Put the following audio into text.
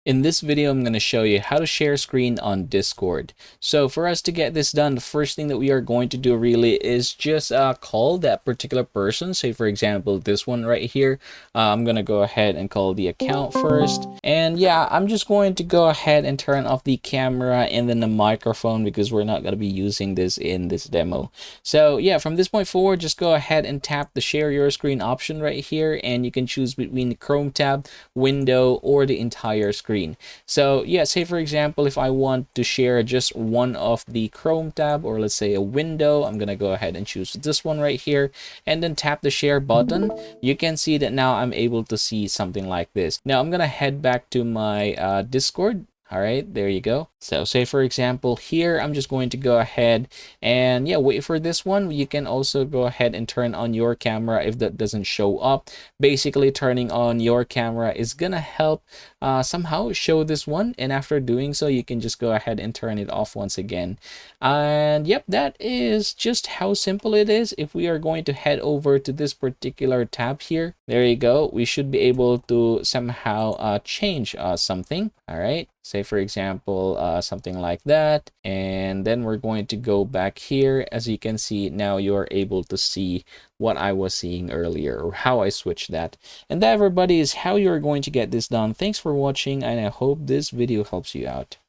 In this video, I'm going to show you how to share screen on Discord. So for us to get this done, the first thing that we are going to do really is just call that particular person. Say for example, this one right here. I'm going to go ahead and call the account first. And yeah, I'm just going to go ahead and turn off the camera and then the microphone because we're not going to be using this in this demo. So yeah, from this point forward, just go ahead and tap the share your screen option right here. And you can choose between the Chrome tab, window, or the entire screen. So yeah, say for example, if I want to share just one of the Chrome tab, or let's say a window, I'm gonna go ahead and choose this one right here and then tap the share button. You can see that now I'm able to see something like this. Now I'm gonna head back to my Discord. All right, there you go. So say for example here, I'm just going to go ahead and yeah, wait for this one. You can also go ahead and turn on your camera if that doesn't show up. Basically, turning on your camera is gonna help somehow show this one, and after doing so, you can just go ahead and turn it off once again. And yep, that is just how simple it is. If we are going to head over to this particular tab here, there you go, we should be able to somehow change something. All right, say for example something like that, and then we're going to go back here. As you can see, now you're able to see what I was seeing earlier, or how I switched that. And that, everybody, is how you're going to get this done. Thanks for watching, and I hope this video helps you out.